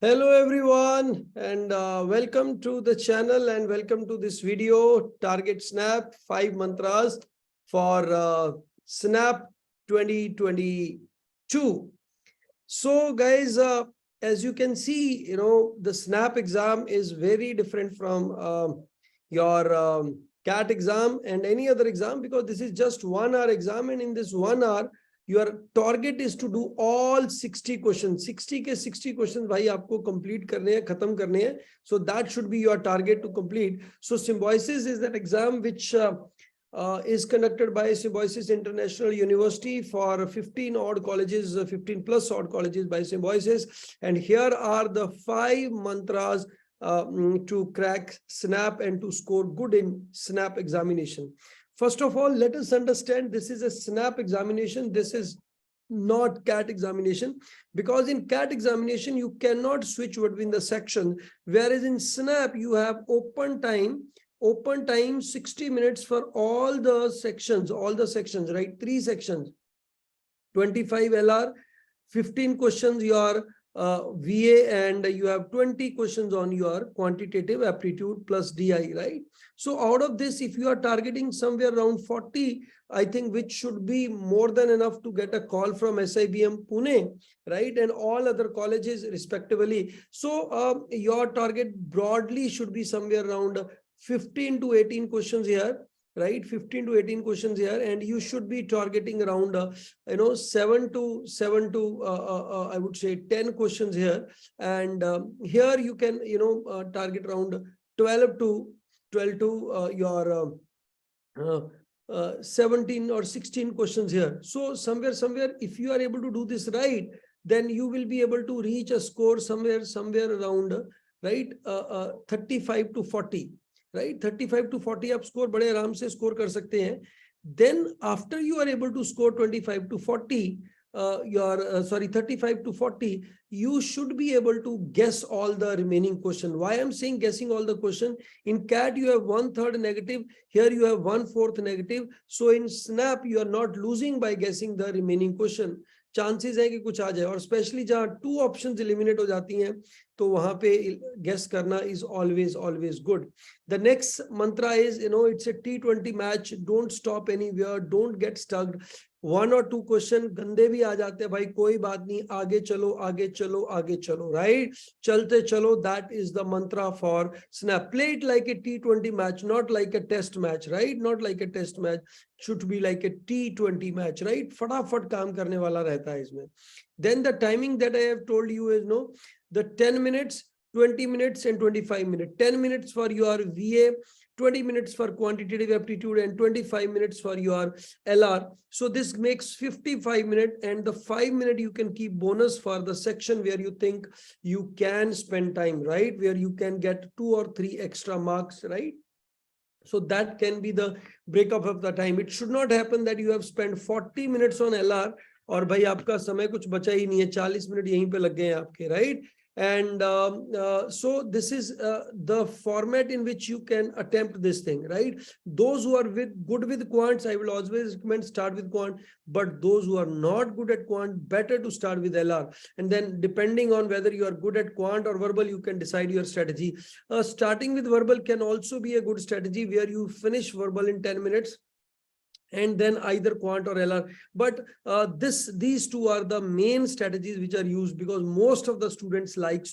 Hello everyone, and welcome to the channel and welcome to this video, Target Snap 5 Mantras for Snap 2022. So guys, as you can see, the Snap exam is very different from your CAT exam and any other exam, because this is just 1 hour exam, and in this 1 hour, your target is to do all 60 questions. 60 के 60 questions भाई आपको complete करने हैं, खत्म करने हैं. So that should be your target to complete. So Symbiosis is that exam which is conducted by Symbiosis International University for 15 odd colleges, 15 plus odd colleges by Symbiosis. And here are the 5 mantras to crack SNAP and to score good in SNAP examination. First of all, let us understand this is a SNAP examination. This is not CAT examination, because in CAT examination, you cannot switch between the sections, whereas in SNAP, you have open time 60 minutes for all the sections, right? 3 sections, 25 LR, 15 questions your VA, and you have 20 questions on your quantitative aptitude plus DI, right? So out of this, if you are targeting somewhere around 40, I think, which should be more than enough to get a call from SIBM Pune, right? And all other colleges respectively. So your target broadly should be somewhere around 15 to 18 questions here, right? 15 to 18 questions here, and you should be targeting around 7 to I would say 10 questions here, and here you can target around 12 to your 17 or 16 questions here. So somewhere if you are able to do this right, then you will be able to reach a score somewhere around, right, 35 to 40, right? 35 to 40 आप score बड़े आराम से score कर सकते हैं. Then after you are able to score 25 to 40, 35 to 40, you should be able to guess all the remaining question. Why I'm saying guessing all the question? In CAT, you have 1/3 negative. Here you have 1/4 negative. So in SNAP, you are not losing by guessing the remaining question. Chances है कि कुछ आ जाए, और specially जहां 2 options eliminate हो जाती हैं, तो वहां पे गेस करना is always good. The next mantra is, it's a T20 match. Don't stop anywhere. Don't get stuck. 1 or 2 question गंदे भी आ जाते हैं भाई, कोई बात नहीं, आगे चलो, right? चलते चलो. That is the mantra for SNAP. Play it like a T20 match, not like a test match, right? Not like a test match. Should be like a T20 match, right? फटाफट काम करने वाला रहता है इसमें. Then the timing that I have told you is, the 10 minutes, 20 minutes and 25 minutes. 10 minutes for your VA, 20 minutes for quantitative aptitude, and 25 minutes for your LR. So this makes 55 minutes, and the 5 minute you can keep bonus for the section where you think you can spend time, right? Where you can get 2 or 3 extra marks, right? So that can be the breakup of the time. It should not happen that you have spent 40 minutes on LR और भाई आपका समय कुछ बचा ही नहीं है, 40 minute यहीं पे लग गए हैं आपके, right? And so this is the format in which you can attempt this thing, right? Those who are good with quants, I will always recommend start with quant, but those who are not good at quant, better to start with LR. And then depending on whether you are good at quant or verbal, you can decide your strategy. Starting with verbal can also be a good strategy, where you finish verbal in 10 minutes. And then either quant or LR. But these two are the main strategies which are used, because most of the students like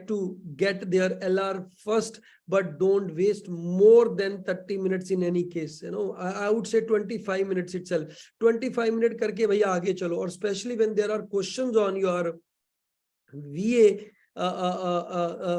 to get their LR first, but don't waste more than 30 minutes in any case. I would say 25 minutes itself. 25 minutes करके भैया आगे चलो. Or especially when there are questions on your VA,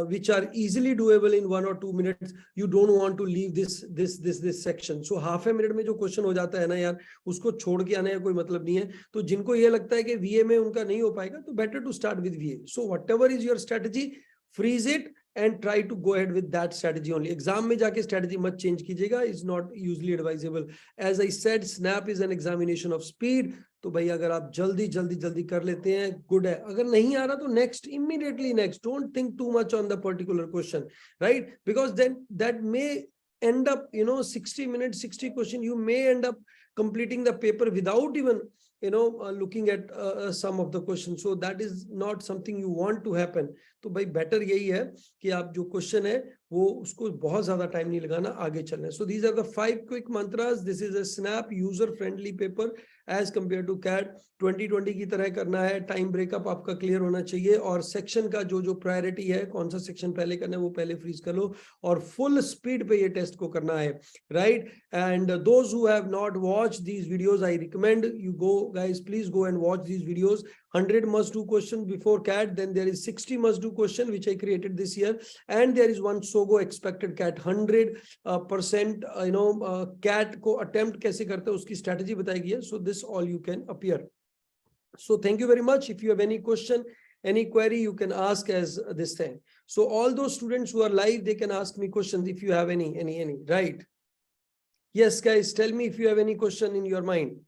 which are easily doable in 1 or 2 minutes, you don't want to leave this section. So half a minute में जो question हो जाता है ना यार, उसको छोड़ के आने का कोई मतलब नहीं है. तो जिनको ये लगता है कि VA में उनका नहीं हो पाएगा, तो better to start with VA. So whatever is your strategy, freeze it and try to go ahead with that strategy only. Exam में जाके strategy मत change कीजिएगा, is not usually advisable. As I said, SNAP is an examination of speed. तो भाई अगर आप जल्दी कर लेते हैं, good है. अगर नहीं आ रहा तो next, immediately next. Don't think too much on the particular question, right? Because then that may end up, 60 minutes, 60 question, you may end up completing the paper without even looking at some of the questions. So that is not something you want to happen. तो भाई better यही है कि आप जो question है वो उसको बहुत ज्यादा टाइम नहीं लगाना, आगे चलना है. So these are the 5 quick mantras. This is a snap user friendly paper as compared to CAT. 2020 की तरह करना है, टाइम ब्रेकअप आपका क्लियर होना चाहिए, और सेक्शन का जो जो प्रायोरिटी है, कौन सा सेक्शन पहले करना है वो पहले फ्रीज कर लो, और फुल स्पीड पे ये टेस्ट को करना है, right. And those who have not watched these videos, I recommend you go guys, please go and watch these videos. 100 must do question before CAT, then there is 60 must do question which I created this year, and there is one SOGO expected CAT 100% CAT को attempt कैसे करते हैं उसकी strategy बताई गई है. So this all you can appear. So thank you very much. If you have any question, any query, you can ask as this thing. So all those students who are live, they can ask me questions if you have any, right? Yes guys, tell me if you have any question in your mind.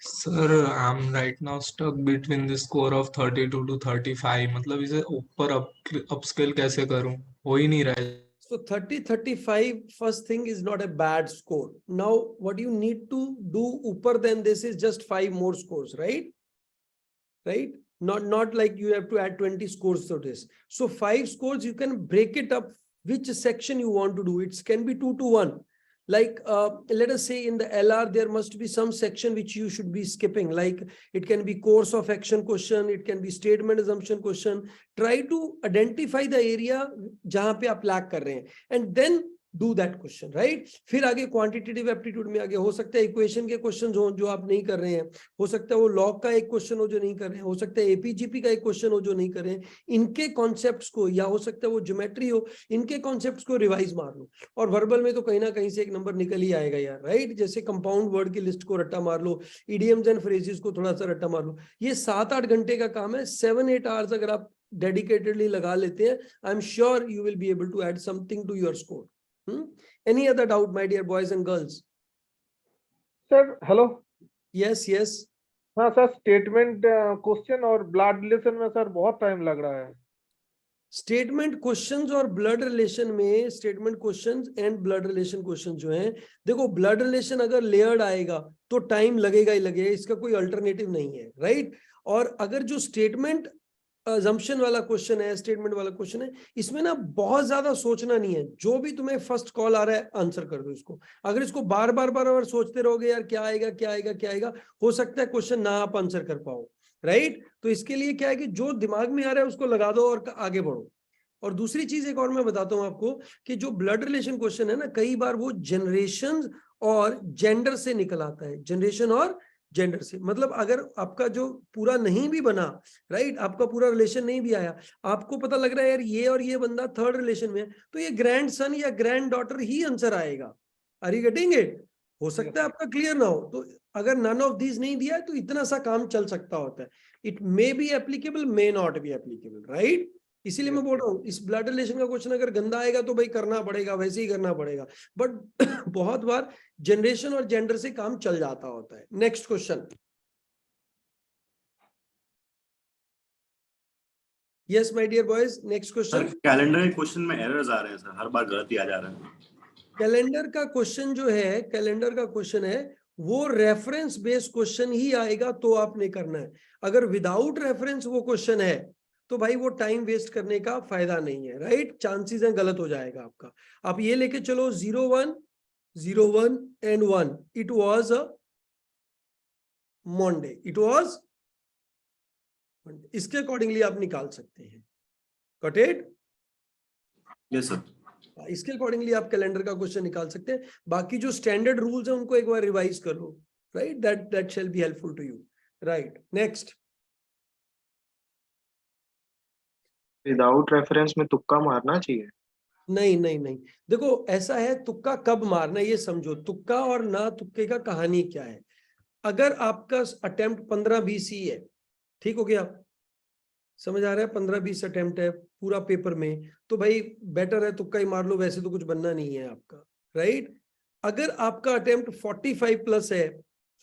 Sir, I'm right now stuck between the score of 32 to 35. मतलब इसे ऊपर upscale कैसे करूं? हो ही नहीं रहा है. So 30-35, first thing is not a bad score. Now what you need to do upper than this is just 5 more scores, right? Right? Not like you have to add 20 scores to this. So 5 scores, you can break it up which section you want to do. It can be 2 to 1. Like let us say in the LR there must be some section which you should be skipping, like it can be course of action question, it can be statement assumption question. Try to identify the area जहां पे आप lack कर रहे हैं, and then do that question, right? फिर आगे quantitative aptitude में आगे हो सकता है इक्वेशन के क्वेश्चन हो जो आप नहीं कर रहे हैं, हो सकता है वो लॉग का एक क्वेश्चन हो जो नहीं कर रहे हैं, हो सकता है एपीजीपी का एक क्वेश्चन हो जो नहीं कर रहे हैं. इनके कॉन्सेप्ट्स को, या हो सकता है वो ज्योमेट्री हो, इनके कॉन्सेप्ट्स को रिवाइज मार लो. और वर्बल में तो कहीं ना कहीं से एक नंबर निकल ही आएगा यार, राइट? जैसे कंपाउंड वर्ड की लिस्ट को रट्टा मार लो, इडियम्स एंड फ्रेजेस को थोड़ा सा रट्टा मार लो. ये 7-8 घंटे का काम है. 7-8 आवर्स अगर आप डेडिकेटेडली लगा लेते हैं, I am sure you will be able to add something to your score. Any other doubt, my dear boys and girls? Sir, hello. Yes, yes. हाँ सर, स्टेटमेंट क्वेश्चन और ब्लड रिलेशन में sir बहुत time लग रहा है. Statement questions और blood relation में, statement questions and blood relation question जो हैं, देखो ब्लड रिलेशन अगर लेयर्ड आएगा तो टाइम लगेगा ही लगेगा, इसका कोई अल्टरनेटिव नहीं है, राइट? और अगर जो स्टेटमेंट assumption वाला क्वेश्चन है, स्टेटमेंट वाला क्वेश्चन है, इसमें ना बहुत ज्यादा सोचना नहीं है. जो भी तुम्हें फर्स्ट कॉल आ रहा है आंसर कर दो इसको. अगर इसको बार बार सोचते रहोगे यार क्या आएगा क्या आएगा क्या आएगा, हो सकता है क्वेश्चन ना आप आंसर कर पाओ, राइट? तो इसके लिए क्या है कि जो दिमाग में आ रहा है उसको लगा दो और आगे बढ़ो. और दूसरी चीज एक और मैं बताता हूं आपको कि जो ब्लड रिलेशन क्वेश्चन है ना, कई बार वो जनरेशन और जेंडर से निकल आता है. जनरेशन और जेंडर से, मतलब अगर आपका जो पूरा नहीं भी बना, राइट, आपका पूरा रिलेशन नहीं भी आया, आपको पता लग रहा है यार ये और ये बंदा थर्ड रिलेशन में है, तो ये ग्रैंड सन या ग्रैंड डॉटर ही आंसर आएगा. Are you getting it? हो सकता है आपका क्लियर ना हो, तो अगर नन ऑफ दीज नहीं दिया है तो इतना सा काम चल सकता होता है. It may be applicable, may not be applicable, right? इसीलिए मैं बोल रहा हूँ इस ब्लड रिलेशन का क्वेश्चन अगर गंदा आएगा तो भाई करना पड़ेगा, वैसे ही करना पड़ेगा. बट बहुत बार जनरेशन और जेंडर से काम चल जाता होता है. Next question. Yes my dear boys, next question. Calendar के क्वेश्चन में एरर्स आ रहे हैं सर, हर बार गलत ही आ जा रहा है. कैलेंडर का क्वेश्चन जो है, कैलेंडर का क्वेश्चन है वो रेफरेंस बेस्ड क्वेश्चन ही आएगा तो आपने करना है. अगर विदाउट रेफरेंस वो क्वेश्चन है तो भाई वो टाइम वेस्ट करने का फायदा नहीं है, राइट? चांसेस हैं गलत हो जाएगा आपका. आप ये लेके चलो 0-1 0-1 and 1, it was a Monday, it was Monday. इसके अकॉर्डिंगली आप निकाल सकते हैं. Got it? Yes sir. इसके अकॉर्डिंगली आप कैलेंडर का क्वेश्चन निकाल सकते हैं. बाकी जो स्टैंडर्ड रूल्स हैं उनको एक बार रिवाइज कर लो, right? That shall be helpful to you, right? Next. Without reference में तुक्का मारना चाहिए? नहीं नहीं नहीं, देखो ऐसा है, तुक्का कब मारना ये समझो. तुक्का और ना तुक्के का कहानी क्या है. अगर आपका अटेम्प्ट 15-20 ही है, ठीक हो गया, समझ आ रहा है? 15-20 अटेम्प्ट है पूरा पेपर में, तो भाई बेटर है तुक्का ही मार लो, वैसे तो कुछ बनना नहीं है आपका, राइट? अगर आपका अटेम्प्ट 45 प्लस है,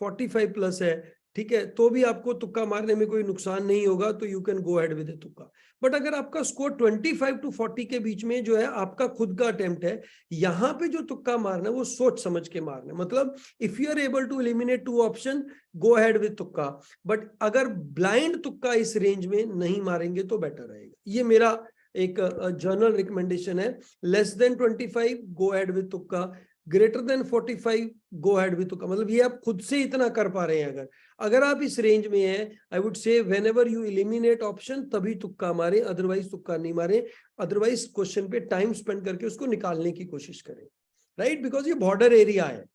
45 प्लस है, ठीक है, तो भी आपको तुक्का मारने में कोई नुकसान नहीं होगा, तो you can go ahead with तुक्का। बट अगर आपका स्कोर 25 to 40 के बीच में जो है आपका खुद का अटेम्प्ट है, यहाँ पे जो तुक्का मारना है वो सोच समझ के मारना है। मतलब if you are able to eliminate 2 option, go ahead with तुक्का। बट अगर ब्लाइंड तुक्का इस रेंज में नहीं मारेंगे तो बेटर रहेगा। ये मेरा एक जर्नल रिकमेंडेशन है। Less than 25 go ahead with तुक्का, greater than 45 go ahead with तुक्का। मतलब ये आप खुद से इतना कर पा रहे हैं, अगर आप इस रेंज में हैं, I would say whenever you eliminate option तभी तुक्का मारे, अदरवाइज तुक्का नहीं मारे। अदरवाइज क्वेश्चन पे टाइम स्पेंड करके उसको निकालने की कोशिश करें, राइट? बिकॉज ये बॉर्डर एरिया है।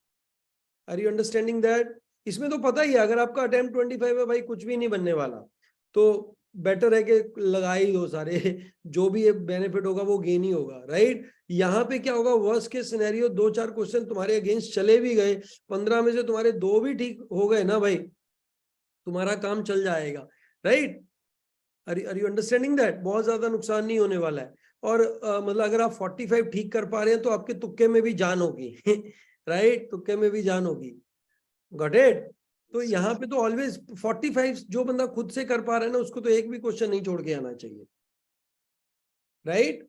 Are you understanding that? इसमें तो पता ही है, अगर आपका अटेम्प्ट 25 है भाई, कुछ भी नहीं बनने वाला, तो बेटर है कि लगा ही दो सारे। जो भी बेनिफिट होगा वो गेन ही होगा, राइट? यहाँ पे क्या होगा, वर्स्ट के सिनेरियो 2-4 क्वेश्चन तुम्हारे अगेंस्ट चले भी गए, 15 में से तुम्हारे 2 भी ठीक हो गए ना भाई, तुम्हारा काम चल जाएगा, right? Are you understanding that? बहुत ज्यादा नुकसान नहीं होने वाला है। और मतलब अगर आप 45 ठीक कर पा रहे हैं तो आपके तुक्के में भी जान होगी। राइट? तुक्के में भी जान होगी। Got it? तो यहाँ पे तो ऑलवेज 45 जो बंदा खुद से कर पा रहा है ना, उसको तो एक भी क्वेश्चन नहीं छोड़ के आना चाहिए, राइट?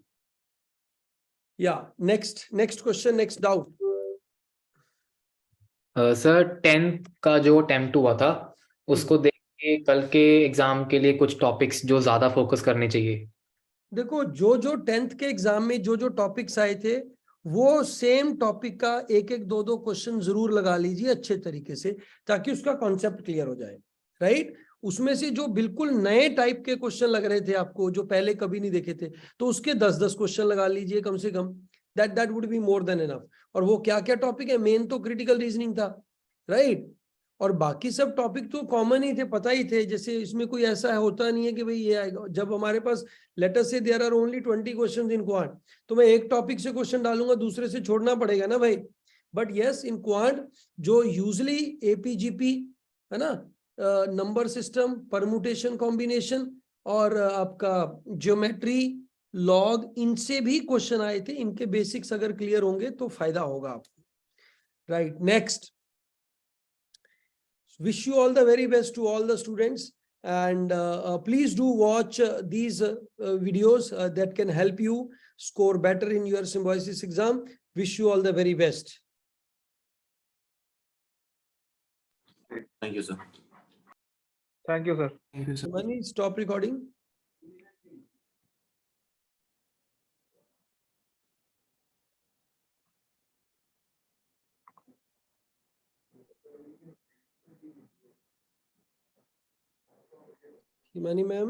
या next question, next doubt. Sir 10th का जो अटेम्प्ट हुआ था उसको देख के कल के एग्जाम के लिए कुछ टॉपिक्स जो ज्यादा फोकस करने चाहिए। देखो, जो 10th के एग्जाम में जो टॉपिक्स आए थे, वो सेम टॉपिक का एक एक दो क्वेश्चन जरूर लगा लीजिए अच्छे तरीके से, ताकि उसका कॉन्सेप्ट क्लियर हो जाए, राइट? उसमें से जो बिल्कुल नए टाइप के क्वेश्चन लग रहे थे आपको, जो पहले कभी नहीं देखे थे, तो उसके 10-10 क्वेश्चन लगा लीजिए कम से कम। That would be more than enough. और वो क्या क्या टॉपिक है? मेन तो क्रिटिकल रीजनिंग था, राइट? और बाकी सब टॉपिक तो कॉमन ही थे, पता ही थे। जैसे इसमें कोई ऐसा होता नहीं है कि भाई ये आएगा। जब हमारे पास let us say there are only 20 questions in quant, तो मैं एक टॉपिक से क्वेश्चन डालूंगा, दूसरे से छोड़ना पड़ेगा ना भाई। बट यस, इन क्वांट जो यूजली एपीजीपी है ना, नंबर सिस्टम, परमुटेशन कॉम्बिनेशन, और आपका ज्योमेट्री, लॉग, इनसे भी क्वेश्चन आए थे। इनके बेसिक्स अगर क्लियर होंगे तो फायदा होगा आपको, right? Next, wish you all the very best to all the students, and please do watch these videos that can help you score better in your symbiosis exam. Wish you all the very best. Thank you, sir. Thank you sir. Thank you sir. Mani, stop recording. Himani ma'am.